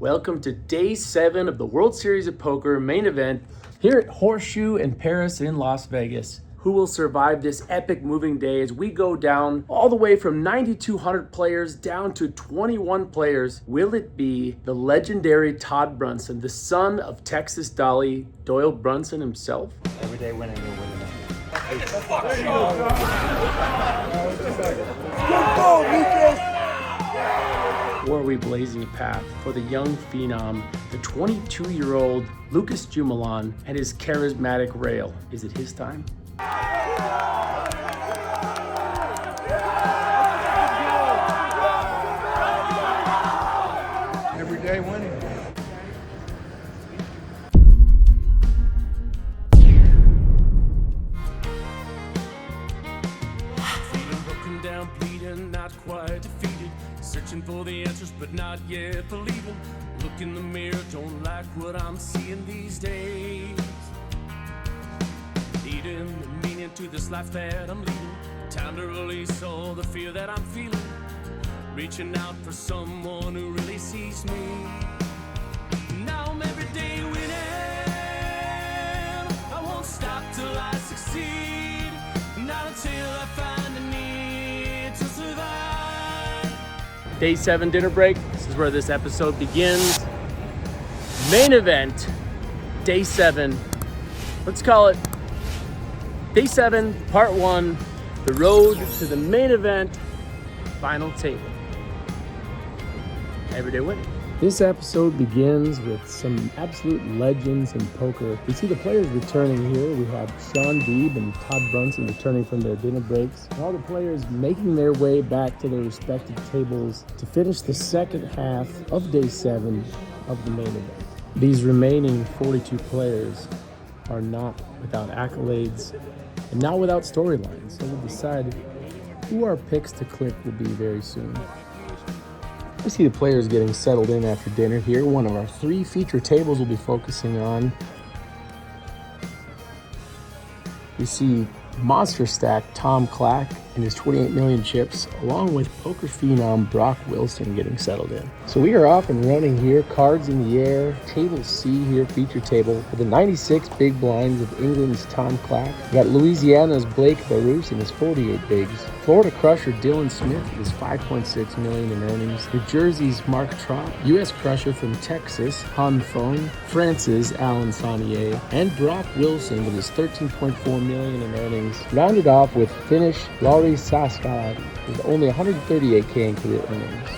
Welcome to Day 7 of the World Series of Poker main event here at Horseshoe in Paris in Las Vegas. Who will survive this epic moving day as we go down all the way from 9,200 players down to 21 players? Will it be the legendary Todd Brunson, the son of Texas Dolly Doyle Brunson himself? Every day winning, you're winning. Or are we blazing a path for the young phenom, the 22-year-old Lucas Jumalon and his charismatic rail? Is it his time? Every day winning. Feeling broken down, bleeding, not quite defeated. Searching for the answers, but not yet believing. Look in the mirror, don't like what I'm seeing these days. Needing the meaning to this life that I'm leading. Time to release all the fear that I'm feeling. Reaching out for someone who really sees me. Now I'm every day winning. I won't stop till I succeed. Not until I find the need to survive. Day 7 dinner break. This is where this episode begins. Main event, Day 7. Let's call it Day 7, Part 1, the road to the main event, final table. Everyday winning. This episode begins with some absolute legends in poker. We see the players returning here. We have Shaun Deeb and Todd Brunson returning from their dinner breaks. And all the players making their way back to their respective tables to finish the second half of Day 7 of the main event. These remaining 42 players are not without accolades and not without storylines. So we'll decide who our picks to click will be very soon. We see the players getting settled in after dinner here. One of our 3 feature tables we'll be focusing on. We see monster stack Tom Clack and his 28 million chips, along with poker phenom Brock Wilson getting settled in. So we are off and running here, cards in the air, table C here, feature table, with the 96 big blinds of England's Tom Clack. We got Louisiana's Blake Barouse and his 48 bigs. Florida crusher Dylan Smith with his 5.6 million in earnings. New Jersey's Mark Trop, U.S. crusher from Texas, Han Fong, France's Alan Saunier, and Brock Wilson with his 13.4 million in earnings. Rounded off with Finnish Lauri Saskala with only 138K in career earnings.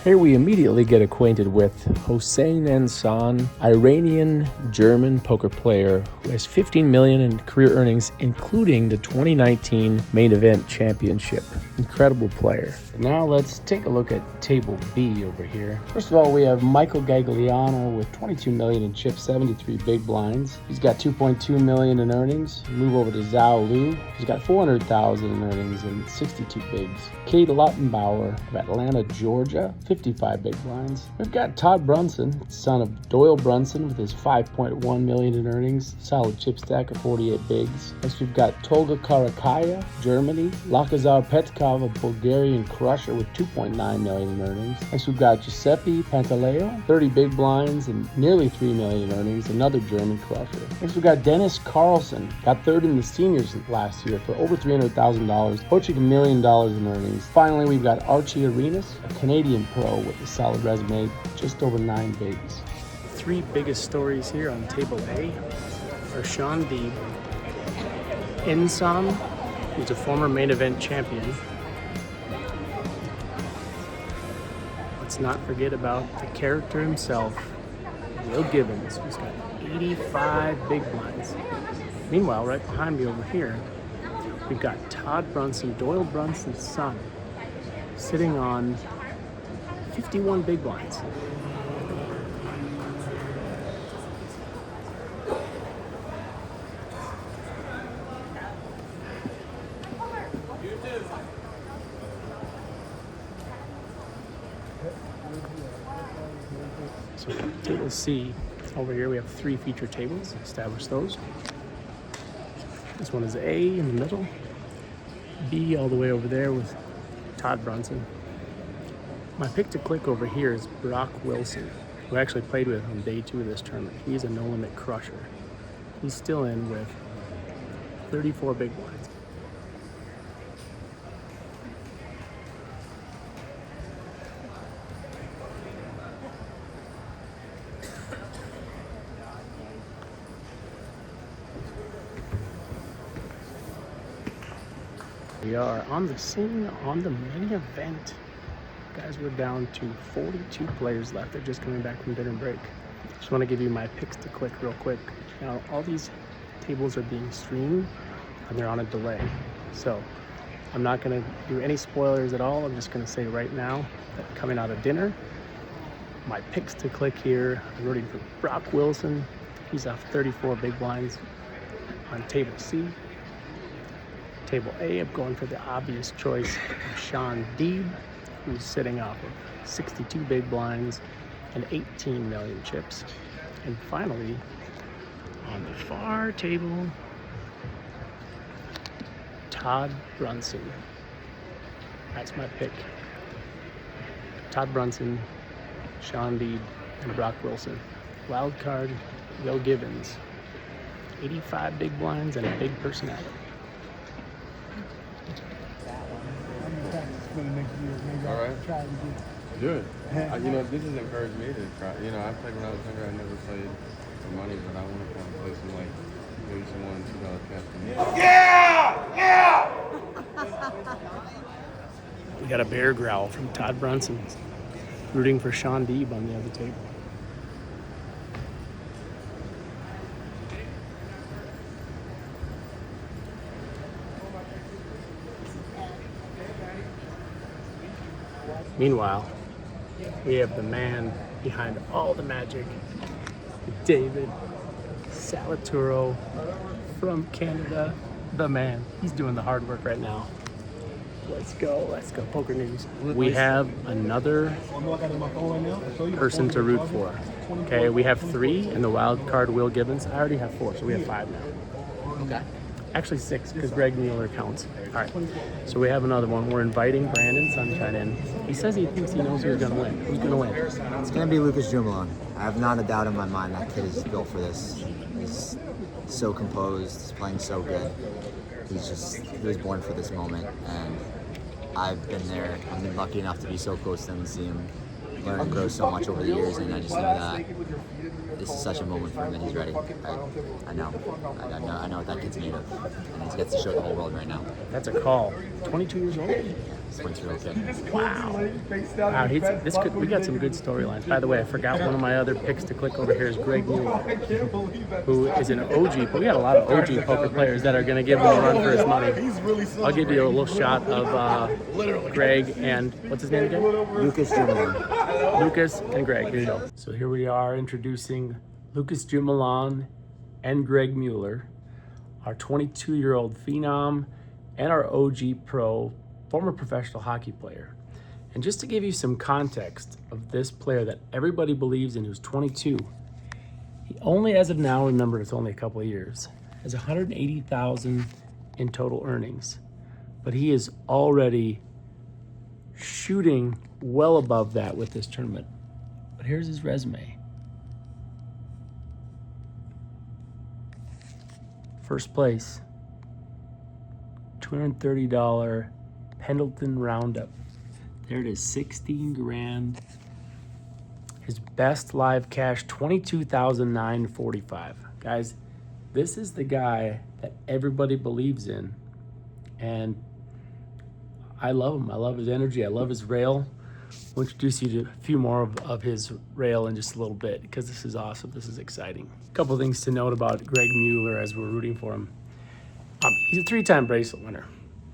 Here we immediately get acquainted with Hossein Ensan, Iranian-German poker player who has 15 million in career earnings, including the 2019 main event championship. Incredible player. Now let's take a look at table B over here. First of all, we have Michael Gagliano with 22 million in chips, 73 big blinds. He's got 2.2 million in earnings. Move over to Zhao Lu. He's got 400,000 in earnings and 62 bigs. Kate Lottenbauer of Atlanta, Georgia, 55 big blinds. We've got Todd Brunson, son of Doyle Brunson, with his 5.1 million in earnings, solid chip stack of 48 bigs. Next we've got Tolga Karakaya, Germany, Lakazar Petkov, a Bulgarian crusher with 2.9 million in earnings. Next we've got Giuseppe Pantaleo, 30 big blinds and nearly 3 million in earnings, another German crusher. Next we've got Dennis Carlson, got third in the seniors last year for over $300,000, poaching $1 million in earnings. Finally, we've got Archie Arenas, a Canadian pro with a solid resume, just over 9 bigs. The 3 biggest stories here on table A are Shaun Deeb, Ensan, who's a former main event champion. Let's not forget about the character himself, Will Gibbons, who's got 85 big blinds. Meanwhile, right behind me over here, we've got Todd Brunson, Doyle Brunson's son, sitting on 51 big blinds. So table C, over here we have 3 feature tables, establish those. This one is A in the middle, B all the way over there with Todd Brunson. My pick to click over here is Brock Wilson, who I actually played with on day 2 of this tournament. He's a no-limit crusher. He's still in with 34 big blinds. We are on the scene on the main event. Guys, we're down to 42 players left. They're just coming back from dinner break. Just want to give you my picks to click real quick. Now, all these tables are being streamed and they're on a delay. So I'm not going to do any spoilers at all. I'm just going to say right now that coming out of dinner, my picks to click here, I'm rooting for Brock Wilson. He's off 34 big blinds on table C. Table A, I'm going for the obvious choice of Shaun Deeb, who's sitting off of 62 big blinds and 18 million chips. And finally, on the far table, Todd Brunson. That's my pick. Todd Brunson, Shaun Deeb, and Brock Wilson. Wild card, Will Gibbons. 85 big blinds and a big personality. All right. Good. You know, this has encouraged me to try. You know, I played when I was younger. I never played for money, but I want to kind of play some, like, maybe some $1, $2 cash. Yeah! We got a bear growl from Todd Brunson, rooting for Shaun Deeb on the other table. Meanwhile, we have the man behind all the magic, David Salaturo from Canada. The man. He's doing the hard work right now. Let's go, Poker News. We have another person to root for. Okay, we have 3 in the wild card, Will Gibbons. I already have 4, so we have 5 now. Okay. Actually 6, because Greg Mueller counts. All right, so we have another one. We're inviting Brandon Sunshine in. He says he thinks he knows who's gonna win. Who's gonna win? It's gonna be Lucas Jumalon. I have not a doubt in my mind that kid is built for this. He's so composed, he's playing so good. He was born for this moment, and I've been there. I've been lucky enough to be so close to him and see him learn and grow so much over the years, and I just know that this is such a moment for him that he's ready. I know what that kid's made of, and he gets to show the whole world right now. That's a call. 22 years old? He's 22-year-old kid. Wow. Wow, we got some good storylines. By the way, I forgot one of my other picks to click over here is Greg Mueller, who is an OG, but we got a lot of OG poker players that are going to give him a run for his money. I'll give you a little shot of Greg and, what's his name again? Lucas Jumalon. Lucas and Greg, here you go. So here we are introducing Lucas Jumalon and Greg Mueller, our 22-year-old phenom and our OG pro, former professional hockey player. And just to give you some context of this player that everybody believes in, who's 22, he only, as of now, remember it's only a couple of years, has 180,000 in total earnings. But he is already shooting well above that with this tournament. But here's his resume. First place, $230 Pendleton Roundup. There it is, 16 grand. His best live cash, $22,945. Guys, this is the guy that everybody believes in. And I love him. I love his energy. I love his rail. We'll introduce you to a few more of his rail in just a little bit, because this is awesome. This is exciting. A couple things to note about Greg Mueller as we're rooting for him. He's a 3-time bracelet winner.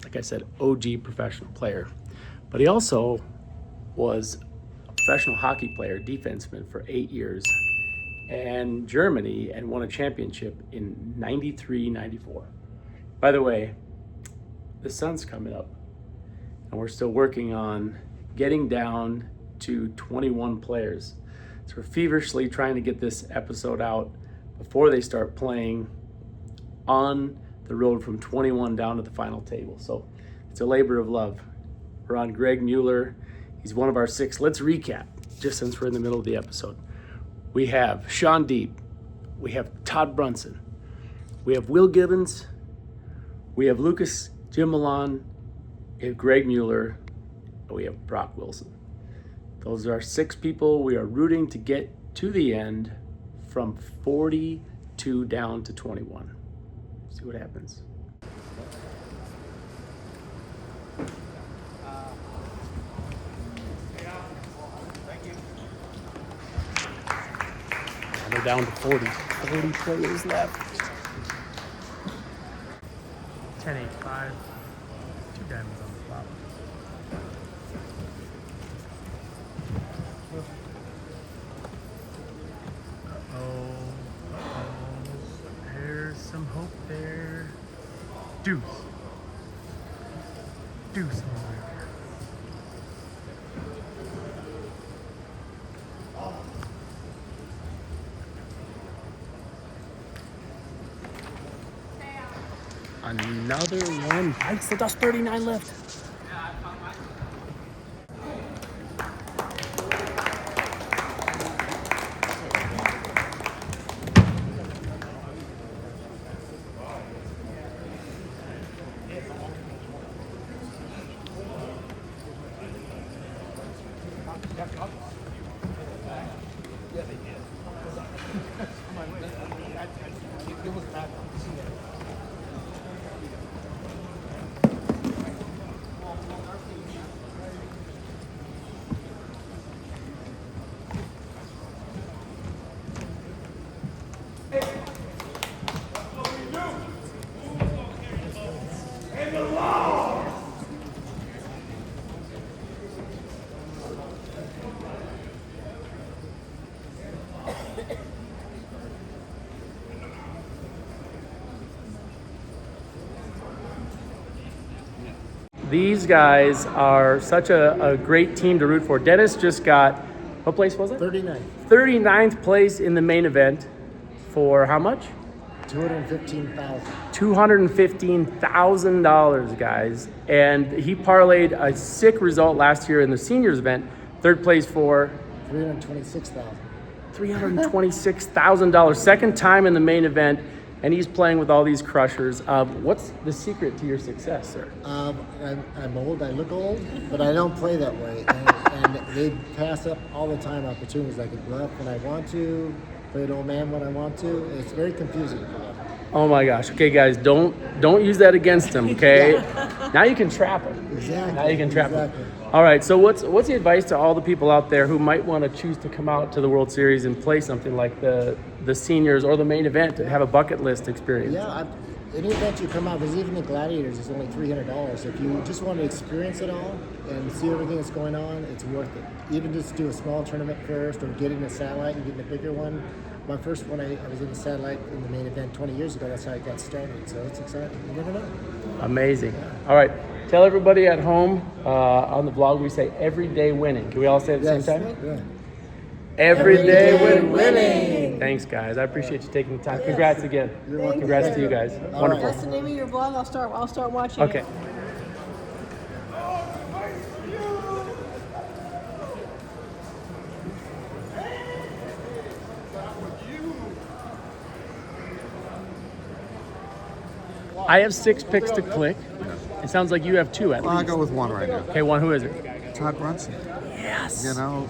Like I said, OG professional player. But he also was a professional hockey player, defenseman for 8 years, and Germany, and won a championship in 93, 94. By the way, the sun's coming up, and we're still working on getting down to 21 players. So we're feverishly trying to get this episode out before they start playing on the road from 21 down to the final table. So it's a labor of love. We're on Greg Mueller. He's one of our 6. Let's recap, just since we're in the middle of the episode. We have Shaun Deeb. We have Todd Brunson. We have Will Gibbons. We have Lucas JUMALON. We have Greg Mueller. And we have Brock Wilson. Those are our 6 people we are rooting to get to the end from 42 down to 21. See what happens. We're down to 40. 40 players left. 10, 8, 5. 2 diamonds on the flop. There's some hope there. Deuce. Deuce over there. Another one bites the dust. 39 left. These guys are such a great team to root for. Dennis just got, what place was it? 39. 39th place in the main event for how much? $215,000. $215,000, guys. And he parlayed a sick result last year in the seniors event. 3rd place for $326,000. $326,000. 2nd time in the main event. And he's playing with all these crushers. What's the secret to your success, sir? I'm old, I look old, but I don't play that way. And they pass up all the time opportunities. I can bluff when I want to, play an old man when I want to. It's very confusing for them. Oh my gosh. Okay, guys, don't use that against him, okay? Now you can trap him. Exactly. Now you can trap exactly. him. All right, so what's the advice to all the people out there who might want to choose to come out to the World Series and play something like the seniors or the main event to have a bucket list experience? Yeah, any event you come out, because even the Gladiators is only $300. If you just want to experience it all and see everything that's going on, it's worth it. Even just do a small tournament first or get in a satellite and get in a bigger one. My first one, I was in the satellite in the main event 20 years ago. That's how I got started. So it's exciting. You never know. Amazing. All right. Tell everybody at home on the vlog we say everyday winning. Can we all say it at the same time? Yeah. Everyday winning. Thanks, guys. I appreciate you taking the time. Congrats again. You're welcome. Congrats to you guys. Wonderful. That's the name of your vlog. I'll start watching. Okay. It. I have 6 picks to click. It sounds like you have 2 at Well, I'll least. go with one right now. Okay, one. Who is it? Todd Brunson. Yes. You know,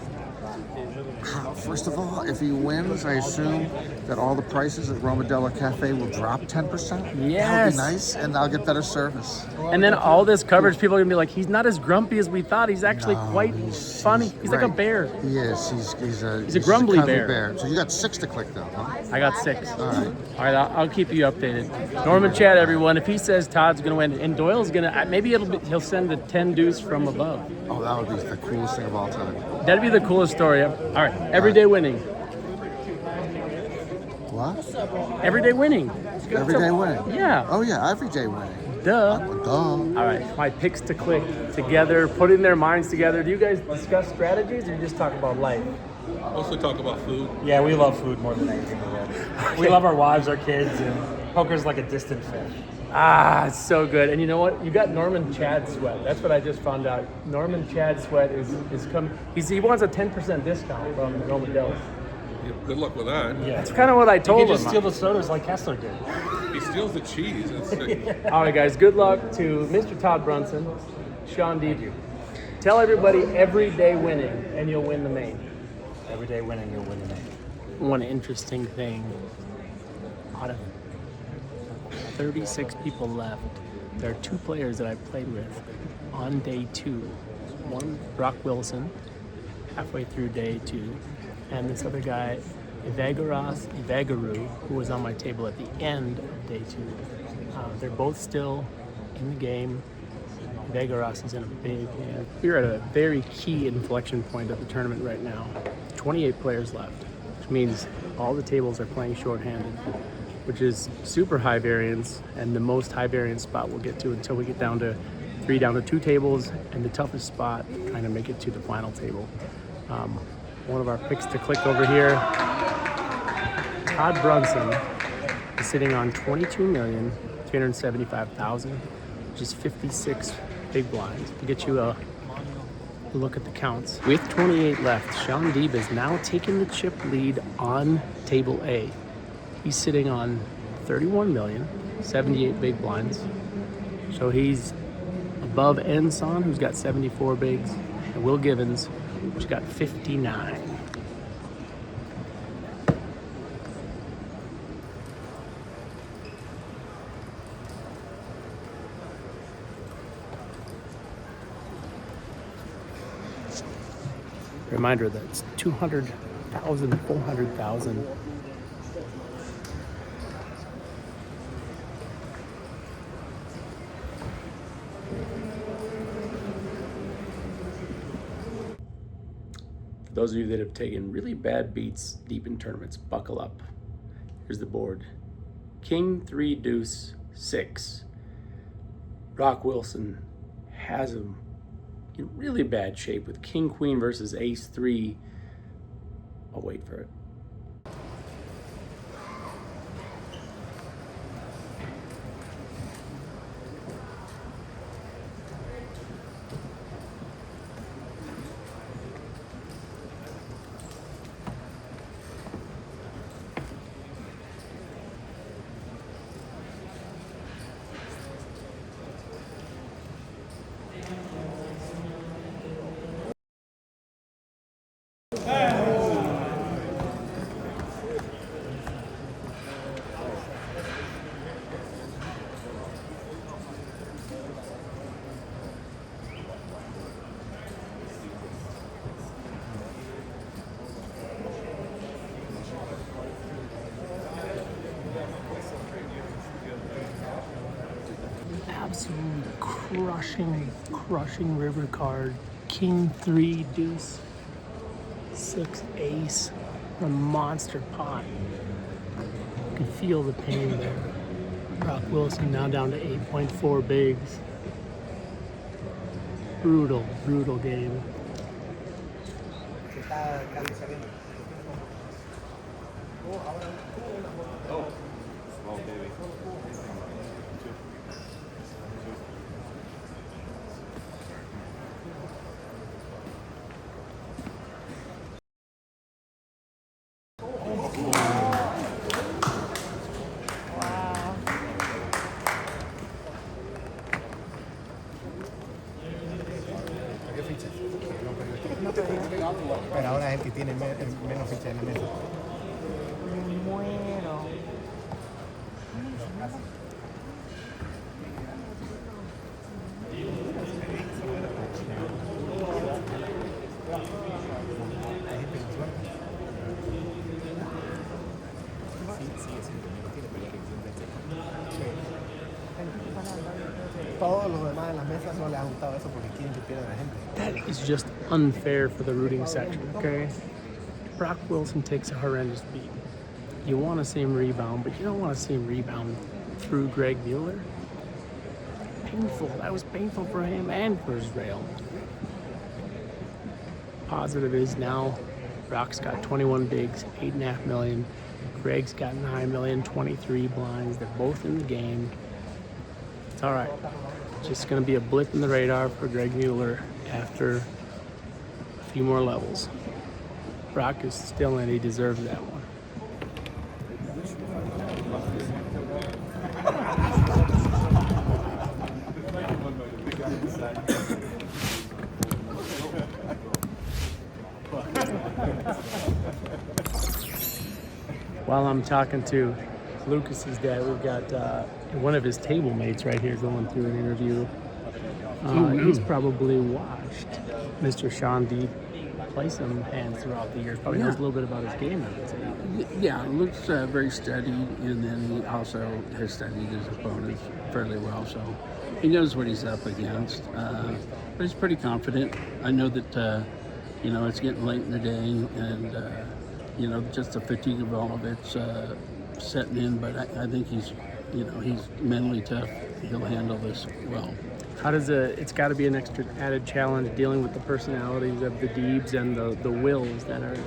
first of all, if he wins, I assume that all the prices at Romadella Cafe will drop 10%. That would Yes. be nice, and I'll get better service. And then all this coverage, people are gonna be like, he's not as grumpy as we thought. He's actually quite funny. He's like a right. bear. He is. He's a grumbly cuddly bear. So you got 6 to click, though, huh? I got 6. All right. All right, I'll keep you updated. Norman Chad, everyone. If he says Todd's gonna win and Doyle's gonna, maybe he'll send the 10 deuce from above. Oh, that would be the coolest thing of all time. That'd be the coolest story. All right, everyday winning. What? Everyday winning. Everyday winning? Yeah. Oh, yeah, everyday winning. Duh. Duh. All right, my picks to click together, putting their minds together. Do you guys discuss strategies or you just talk about life? Mostly talk about food. Yeah, we love food more than anything in the world. We love our wives, our kids, and poker's like a distant friend. Ah, it's so good. And you know what? You got Norman Chad Sweat. That's what I just found out. Norman Chad Sweat is coming. He wants a 10% discount from Roman Delos. Yeah, good luck with that. Yeah. That's kind of what I told him. You can just steal the sodas like Kessler did. He steals the cheese. All right, guys. Good luck to Mr. Todd Brunson, Shaun Deeb. Tell everybody every day winning, and you'll win the main. Every day winning, you'll win the main. One interesting thing. Out of 36 people left, there are 2 players that I played with on day 2. One, Brock Wilson, halfway through day 2, and this other guy, Ivagaru, who was on my table at the end of day 2. They're both still in the game. Ivagaras is in a big hand. We're at a very key inflection point of the tournament right now. 28 players left, which means all the tables are playing shorthanded, which is super high variance and the most high variance spot we'll get to until we get down to 3 down to 2 tables, and the toughest spot trying to make it to the final table. One of our picks to click over here, Todd Brunson is sitting on 22,375,000, which is 56 big blinds. To get you a look at the counts. With 28 left, Shaun Deeb is now taking the chip lead on table A. He's sitting on 31 million, 78 big blinds. So he's above Enson, who's got 74 bigs, and Will Givens, who's got 59. Reminder that it's 200,000, 400,000. For those of you that have taken really bad beats deep in tournaments, buckle up. Here's the board. King, 3, deuce, 6. Brock Wilson has him in really bad shape with King, Queen versus Ace, 3. I'll wait for it. Absolutely crushing river card. King, 3, deuce, 6, ace. A monster pot. You can feel the pain there. Brock Wilson now down to 8.4 bigs. Brutal game. Pero ahora es el que tiene menos ficha en la mesa. Me muero. Todos los demás en las mesas no les ha gustado eso porque quieren que pierda la gente. That is just unfair for the rooting section, okay? Brock Wilson takes a horrendous beat. You want to see him rebound, but you don't want to see him rebound through Greg Mueller. Painful. That was painful for him and for his rail. Positive is now Brock's got 21 bigs, 8.5 million. Greg's got 9 million, 23 blinds. They're both in the game. It's all right. Just going to be a blip in the radar for Greg Mueller after a few more levels. Brock is still in. He deserves that one. While I'm talking to Lucas's dad, we've got one of his table mates right here going through an interview. He's probably watched Mr. Shaun Deeb play some hands throughout the years. Probably knows a little bit about his game, I would say. Yeah, looks very steady, and then he also has studied his opponents fairly well, so he knows what he's up against. But he's pretty confident. I know that, it's getting late in the day, and, just the fatigue of all of it's setting in, but I think he's mentally tough. He'll handle this well. How does it's got to be an extra added challenge dealing with the personalities of the Deebs and the Wills that are,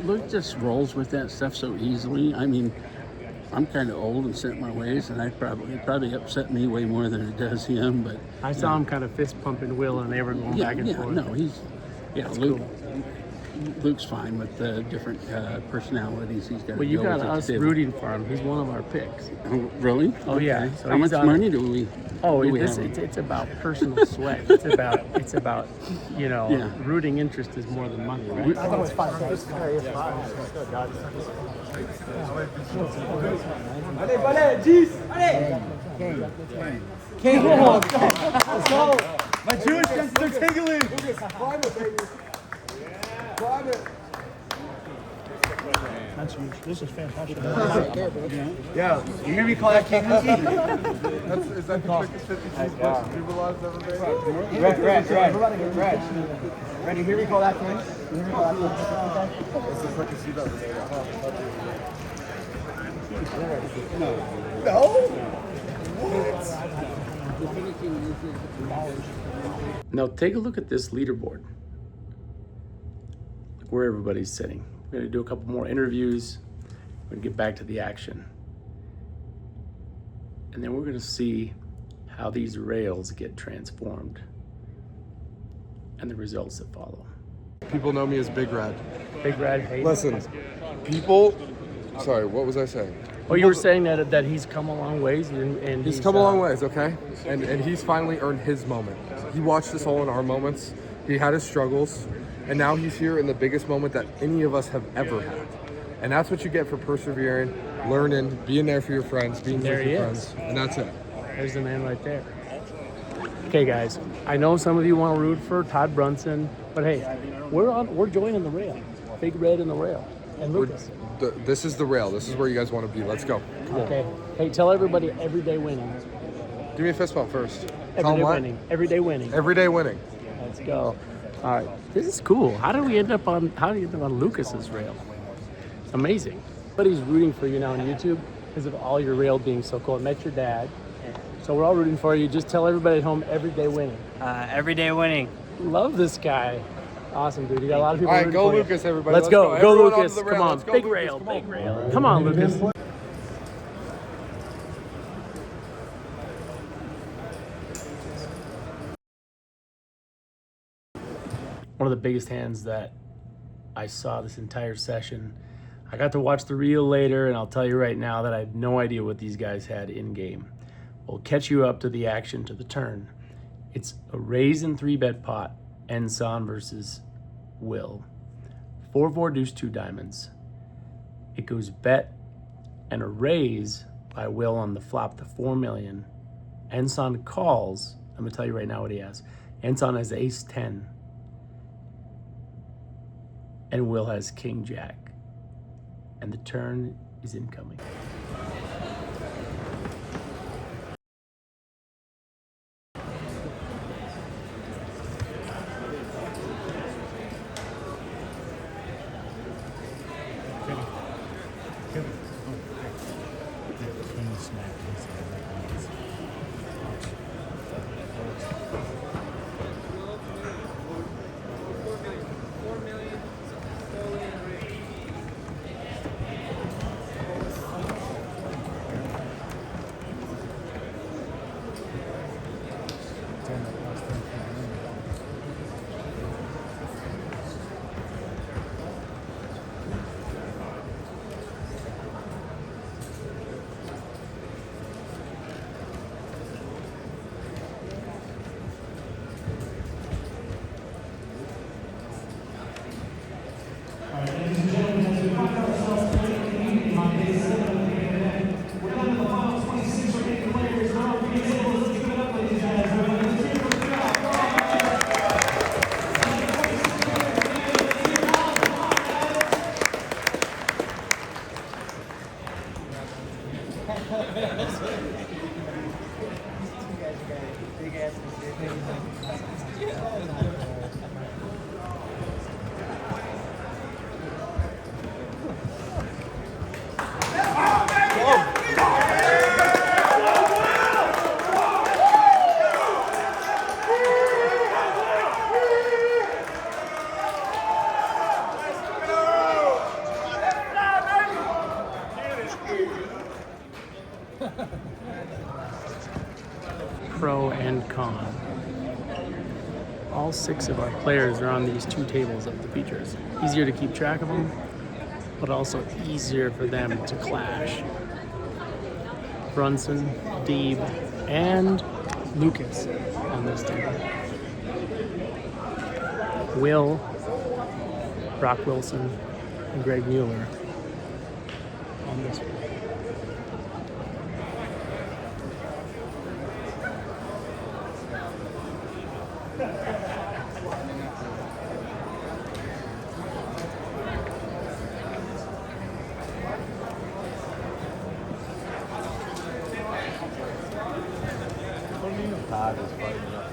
Luke just rolls with that stuff so easily. I mean, I'm kind of old and set in my ways, and it probably upset me way more than it does him. But I saw him kind of fist pumping Will, and they were going back and forth. No, Luke. Cool. Luke's fine with the different personalities he's got. Well, you got us rooting for him. He's one of our picks. Oh, really? Oh yeah. So how much money do we? Oh, it's about personal sweat. It's about rooting interest is more than money, right? I thought it was 5 cents. Let's go. My Jewish friends are tingling. That's huge. This is fantastic. Yeah, you hear me call that king? Is that the quickest 52 plus jubilons ever made? Red. Red, you hear me call that king? It's the quickest you've ever made. No. Now take a look at this leaderboard. Look where everybody's sitting. We're going to do a couple more interviews. We're going to get back to the action. And then we're going to see how these rails get transformed and the results that follow. People know me as Big Red. Big Red, hey. Listen, sorry, what was I saying? Oh, you were saying that he's come a long ways, and he's come a long ways, okay? And he's finally earned his moment. He watched us all in our moments. He had his struggles. And now he's here in the biggest moment that any of us have ever had. And that's what you get for persevering, learning, being there for your friends, being there for your friends. And that's it. There's the man right there. Okay, guys, I know some of you want to root for Todd Brunson, but hey, we're joining the rail. Big Red in the rail. And Lucas. This is the rail. This is where you guys want to be. Let's go. Come on. Okay. Hey, tell everybody everyday winning. Give me a fist bump first. Everyday winning. Everyday winning. Everyday winning. Let's go. All right, this is cool. How did you end up on Lucas's rail? It's amazing. Everybody's rooting for you now on YouTube because of all your rail being so cool. I met your dad, so we're all rooting for you. Just tell everybody at home, everyday winning. Everyday winning. Love this guy. Awesome, dude. You got a lot of people. All right, rooting go for Lucas, you. everybody. Let's go. Go Lucas. Come on. Go, Big Lucas. rail. Come Big on. rail. Come on, Lucas. One of the biggest hands that I saw this entire session. I got to watch the reel later, and I'll tell you right now that I had no idea what these guys had in game. We'll catch you up to the action, to the turn. It's a raise and 3-bet pot, Ensign versus Will. 4-4 deuce 2 diamonds. It goes bet and a raise by Will on the flop to 4 million. Ensign calls. I'm gonna tell you right now what he has. Ensign has ace 10. And Will has king jack. And the turn is incoming. Icon. All 6 of our players are on these 2 tables of the features. Easier to keep track of them, but also easier for them to clash. Brunson, Deeb, and Lucas on this table. Will, Brock Wilson, and Greg Mueller on this one. Todd is fighting up.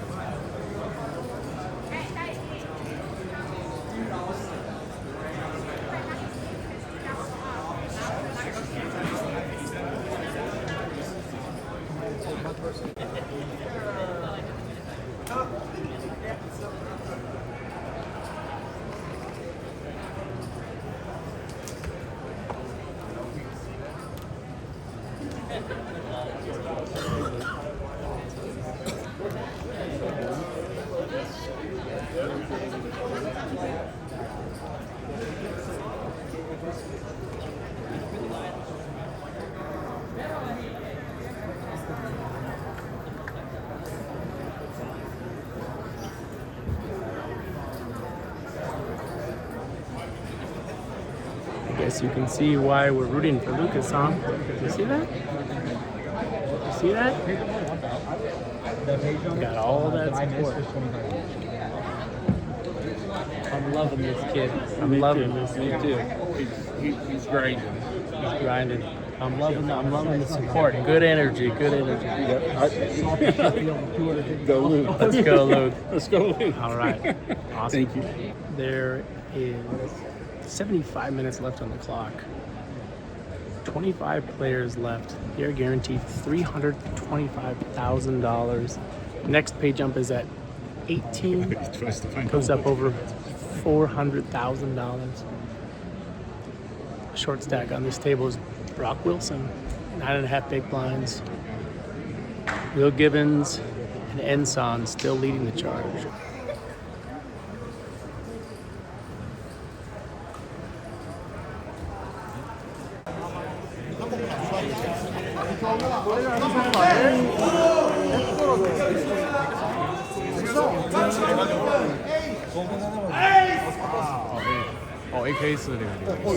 I guess you can see why we're rooting for Lucas, huh? You see that? You see that? Got all that support. I'm loving this kid. I'm loving this. Me too. He's grinding. He's grinding. I'm loving the support. Good energy. Good energy. Go Luke. Let's go, Luke. Let's go Luke. All right. Awesome. Thank you. There is 75 minutes left on the clock. 25 players left. They're guaranteed $325,000. Next pay jump is at 18. Goes up over $400,000. Short stack on this table is Brock Wilson, 9.5 big blinds. Will Gibbons and Enson still leading the charge. 어, 이 케이스를 이거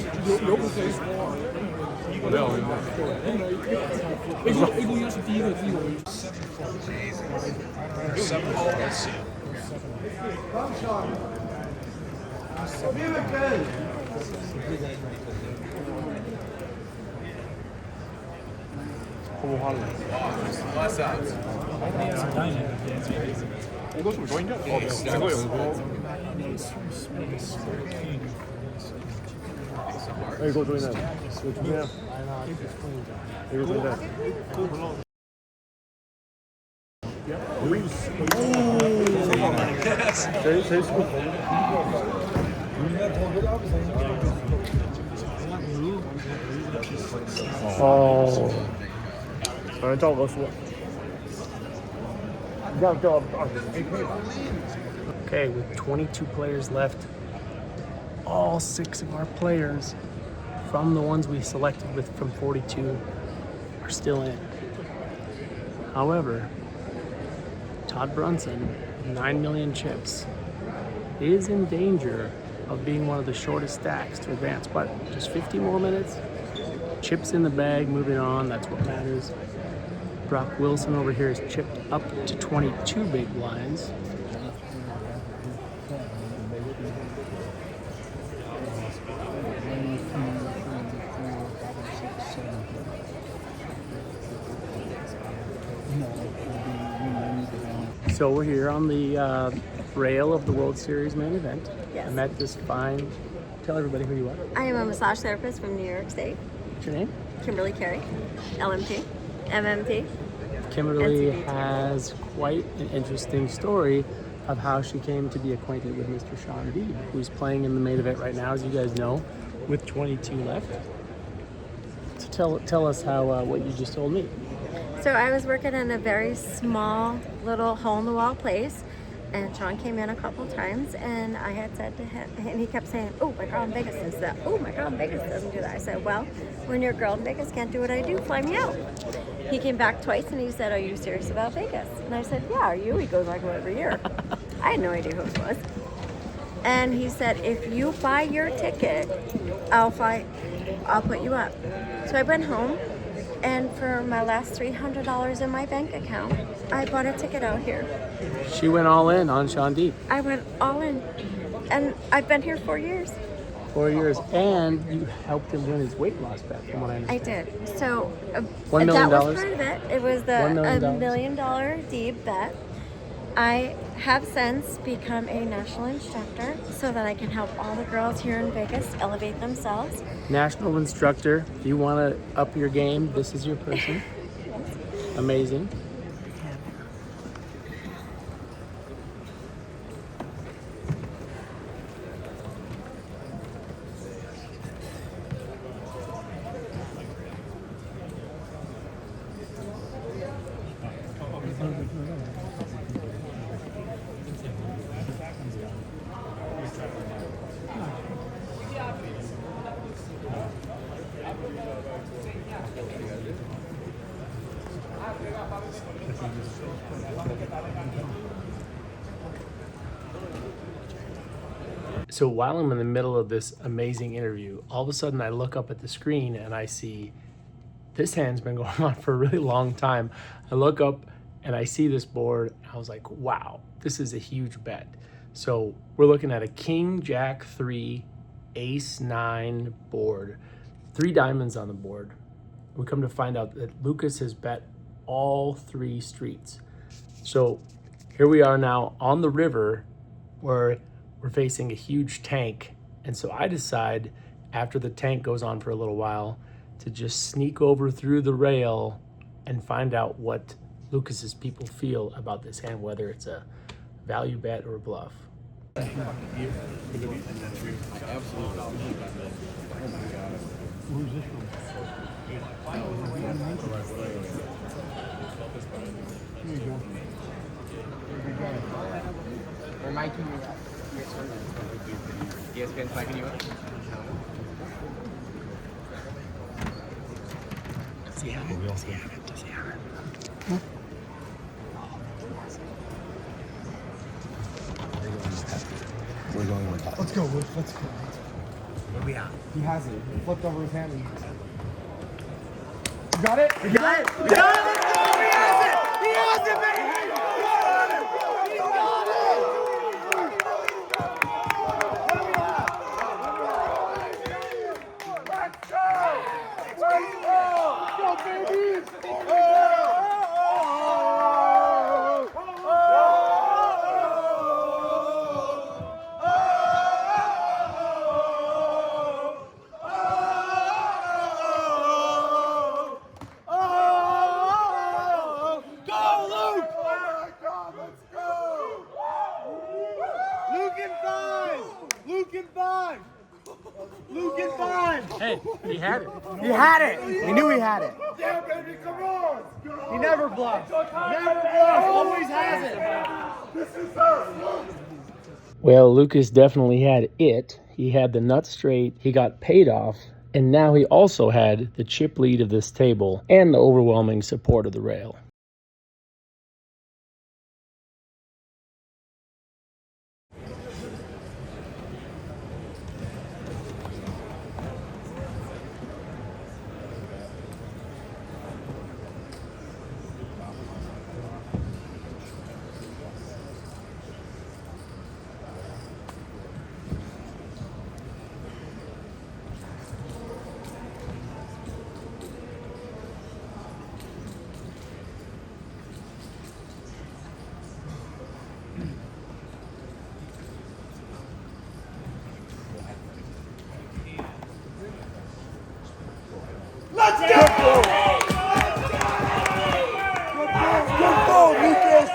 이거 좀 보이냐? 이거 이거 조이나 이거 조이나 이거 조이나 제일 수고反正照哥说 Okay, with 22 players left, all 6 of our players from the ones we selected with from 42 are still in. However, Todd Brunson, 9 million chips, is in danger of being one of the shortest stacks to advance, but just 50 more minutes, chips in the bag, moving on, that's what matters. Brock Wilson over here is chipped up to 22 big blinds. So we're here on the rail of the World Series main event. Yes. I met this fine. Tell everybody who you are. I am a massage therapist from New York State. What's your name? Kimberly Carey, LMT, MMT. Kimberly NCDT. has quite an interesting story of how she came to be acquainted with Mr. Shaun Deeb, who's playing in the main event right now, as you guys know, with 22 left. So tell us how what you just told me. So I was working in a very small little hole-in-the-wall place, and Shaun came in a couple times, and I had said to him, and he kept saying, "Oh, my girl in Vegas does that. Oh, my girl in Vegas doesn't do that." I said, "Well, when your girl in Vegas can't do what I do, fly me out." He came back twice, and he said, "Are you serious about Vegas?" And I said, "Yeah, are you?" He goes, "I go every year." I had no idea who it was. And he said, "If you buy your ticket, I'll put you up." So I went home, and for my last $300 in my bank account, I bought a ticket out here. She went all in on Shaun Deeb. I went all in, and I've been here 4 years. 4 years, and you helped him win his weight loss bet, from what I I understand. did. So $1 million. that was part of it. It was the $1 million. $1 million Deeb bet. I have since become a national instructor so that I can help all the girls here in Vegas elevate themselves. National instructor. If you want to up your game, this is your person. Amazing. So while I'm in the middle of this amazing interview, all of a sudden I look up at the screen and I see this hand's been going on for a really long time. I look up and I see this board. And I was like, wow, this is a huge bet. So we're looking at a King, Jack 3, Ace 9 board, 3 diamonds on the board. We come to find out that Lucas has bet all 3 streets. So here we are now on the river where we're facing a huge tank. And so I decide, after the tank goes on for a little while, to just sneak over through the rail and find out what Lucas's people feel about this hand, whether it's a value bet or a bluff. Absolutely. Oh my God. Where's this from? Here you go. Or Mikey, ESPN's miking you up? Does he have it? Does he have it? Does he have it? Huh? We're going with that. Let's go, Luke. Let's go. Where we at? He has it. He flipped over his hand and he has it. You got it? We got it! We got it! Let's go! He has it! He has it, baby! He got it! He got it! Let's go! Let's go, baby! Hey, he had it. He had it. We knew he had it. Yeah, baby, come on. He never bluffs. Never bluffs. Always has it. This is us. Well, Lucas definitely had it. He had the nut straight. He got paid off. And now he also had the chip lead of this table and the overwhelming support of the rail. Let's go! Good ball, Lucas!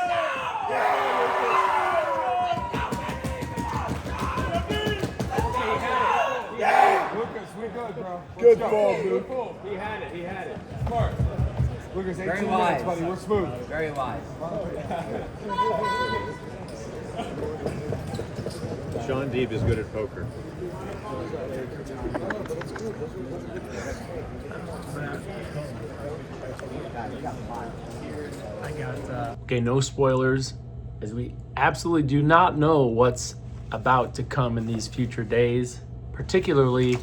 Lucas, we're good, bro. Good ball, Luke. He had it. Smart. Lucas, 18 Very minutes, wise. buddy. We're smooth. Very wise. Shaun Deeb is good at poker. Okay, no spoilers, as we absolutely do not know what's about to come in these future days, particularly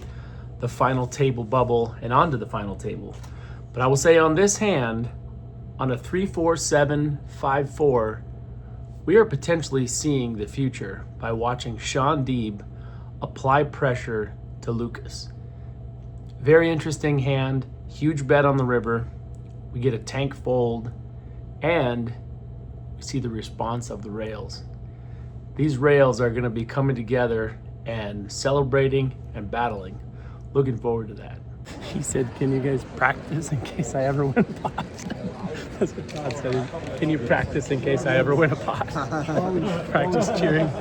the final table bubble and onto the final table. But I will say on this hand, on a 3-4-7-5-4, we are potentially seeing the future by watching Shaun Deeb apply pressure to Lucas. Very interesting hand, huge bet on the river. We get a tank fold, and we see the response of the rails. These rails are gonna be coming together and celebrating and battling. Looking forward to that. He said, can you guys practice in case I ever win a pot? That's what Todd said. Can you practice in case I ever win a pot? Practice cheering.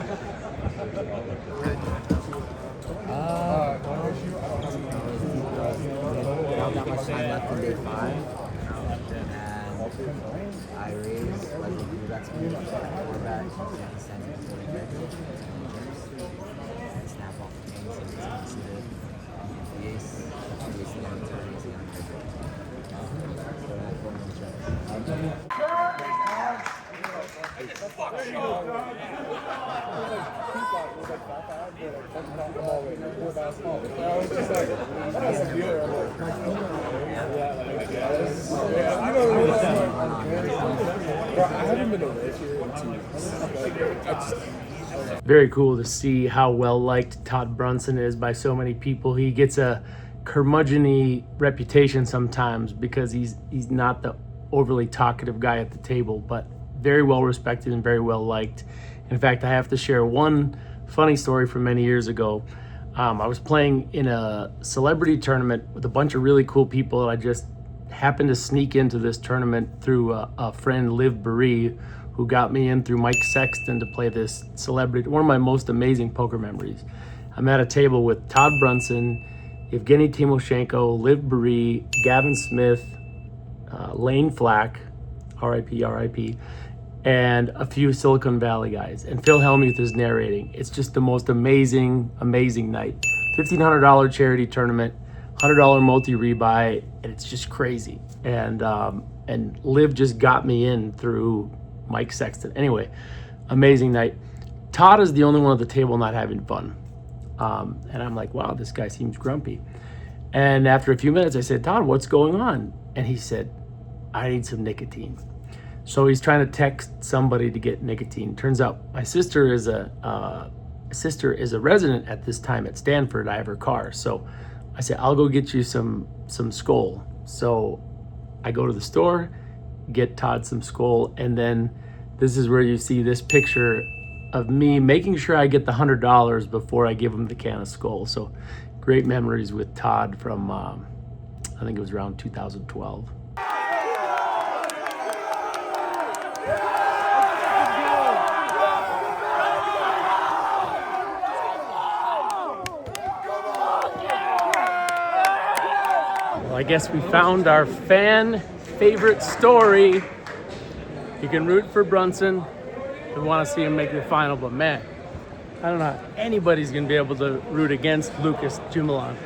Not much time left in day 5, and I raised like a few bets, 4 bets, and send it to the and snap off the kings and see the ace down turn, ace down Very cool to see how well liked Todd Brunson is by so many people. He gets a curmudgeon-y reputation sometimes because he's not the overly talkative guy at the table, but very well respected and very well liked. In fact, I have to share one funny story from many years ago. I was playing in a celebrity tournament with a bunch of really cool people, and I just happened to sneak into this tournament through a friend, Liv Baree, who got me in through Mike Sexton to play this celebrity, one of my most amazing poker memories. I'm at a table with Todd Brunson, Evgeny Timoshenko, Liv Baree, Gavin Smith, Lane Flack, RIP, and a few Silicon Valley guys. And Phil Hellmuth is narrating. It's just the most amazing, amazing night. $1,500 charity tournament, $100 multi-rebuy, and it's just crazy. And Liv just got me in through Mike Sexton. Anyway, amazing night. Todd is the only one at the table not having fun. And I'm like, wow, this guy seems grumpy. And after a few minutes, I said, Todd, what's going on? And he said, I need some nicotine. So he's trying to text somebody to get nicotine. Turns out my sister is a resident at this time at Stanford. I have her car. So I said, I'll go get you some Skoal. So I go to the store, get Todd some Skoal, and then this is where you see this picture of me making sure I get the $100 before I give him the can of Skoal. So great memories with Todd from, I think it was around 2012. I guess we found our fan favorite story. You can root for Brunson. We want to see him make the final, but man, I don't know how anybody's gonna be able to root against Lucas JUMALON.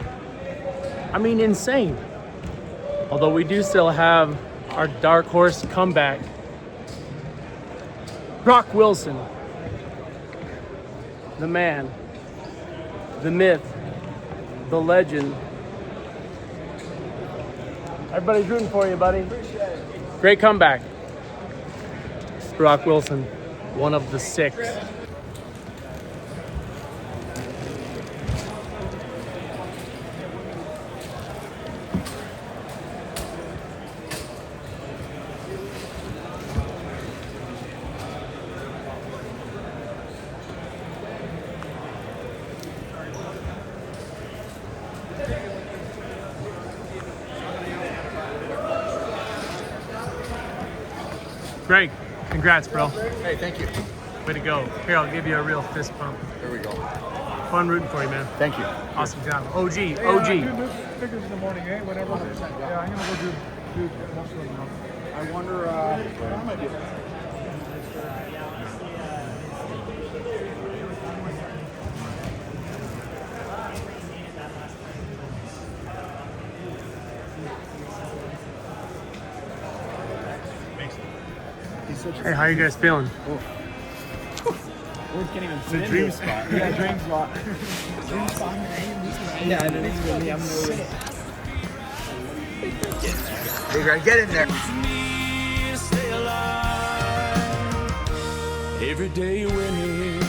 I mean, insane. Although we do still have our dark horse comeback. Brock Wilson, the man, the myth, the legend. Everybody's rooting for you, buddy. Great comeback. Brock Wilson, one of the 6. Greg, congrats, bro. Hey, thank you. Way to go. Here, I'll give you a real fist bump. There we go. Fun rooting for you, man. Thank you. Awesome job. OG. Do figures in the morning, eh? Whatever. Yeah, I'm gonna go do Dude, I wonder, that might be it. Hey, how you guys feeling? We can't even It's a dream spot. Yeah, dream spot. Dream spot. Yeah, and it's with me. I'm moving. Big get in there. Every day winning.